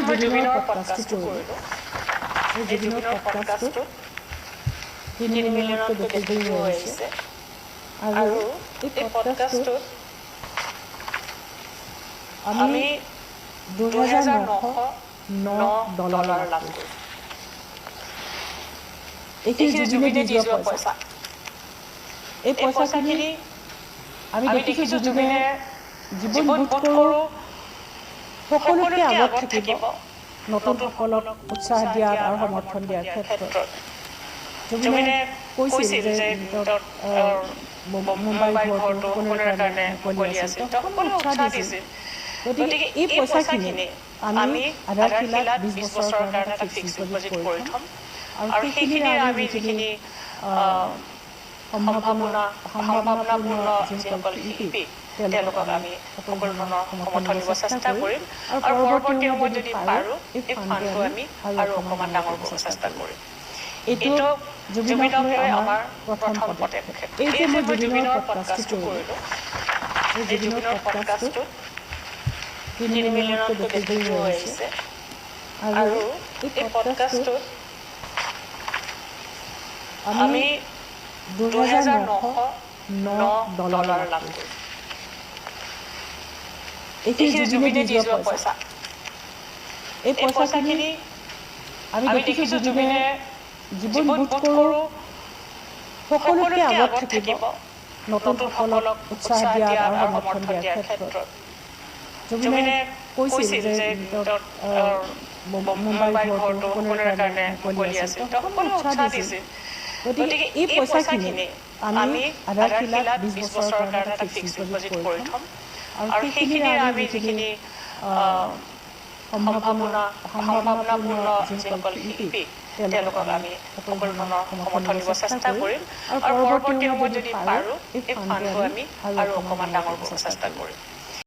মই জুবিনৰ পডকাষ্টটো কৰিলোঁ। এই জুবিনৰ পডকাষ্টটোত 3 মিলিয়নতকৈ বেছি ভিউ আহিছে। আৰু এই পডকাষ্টটোত আমি $2,909 লাভ কৰিছোঁ। এইখিনি জুবিনে দি যোৱা পইচা। এই পইচাখিনি আমি দেখিছোঁ জুবিনে জীৱন বোধ কৰোঁ সকলোতকৈ আগত থাকিব নতুনসকলক উৎসাহ দিয়াত আৰু সমৰ্থন দিয়াৰ ক্ষেত্ৰত। জুবিনে কৈছিল যে মুম্বাইৰ ঘৰটো সকলোৰে কাৰণে মুকলি আছিল, তেওঁ সকলোৱে উৎসাহ দিছিল। গতিকে এই পইচাখিনি আমি আধাৰশিলাত 20 বছৰৰ কাৰণে এটা ফিক্সড ডিপজিট কৰি থ'ম। আৰু সেইখিনিৰে আমি যিখিনি সম্ভাৱনাপূৰ্ণ যিসকল শিল্পী তেওঁলোকক আমি সকলো ধৰণৰ সমৰ্থন দিব চেষ্টা কৰিম। আৰু পৰৱৰ্তী সময়ত যদি পাৰোঁ এই ফাণ্ডটো আমি আৰু অকণমান ডাঙৰ কৰিব চেষ্টা কৰিম। এইটো জুবিনক লৈ আমাৰ প্ৰথম পদক্ষেপ। এই যে মই জুবিনৰ পডকাষ্টটো কৰিলোঁ, এই জুবিনৰ পডকাষ্টটোত 3 মিলিয়নতকৈ বেছি ভিউ আহিছে। আৰু এই পডকাষ্টটোত আমি $2,909 লাভ কৰিছোঁ। এইখিনি জুবিনে দি যোৱা পইচা। এই পইচাখিনি আমি দেখিছোঁ জুবিনে জীৱন বোধ কৰোঁ সকলোতকৈ আগত থাকিব নতুনসকলক উৎসাহ দিয়াত আৰু সমৰ্থন দিয়াৰ ক্ষেত্ৰত। জুবিনে কৈছিল যে মুম্বাইৰ ঘৰটো সকলোৰে কাৰণে মুকলি আছিল, তেওঁ সকলোৱে উৎসাহ দিছিল। গতিকে এই পইচাখিনি আমি আধাৰশিলাত 20 বছৰৰ কাৰণে এটা ফিক্সড ডিপজিট কৰি থ'ম। আৰু সেইখিনিৰে আমি যিখিনি সম্ভাৱনাপূৰ্ণ যিসকল শিল্পী তেওঁলোকক আমি সকলো ধৰণৰ সমৰ্থন দিব চেষ্টা কৰিম। আৰু পৰৱৰ্তী সময়ত যদি পাৰোঁ এই ফাণ্ডটো আমি আৰু অকণমান ডাঙৰ কৰিব চেষ্টা কৰিম।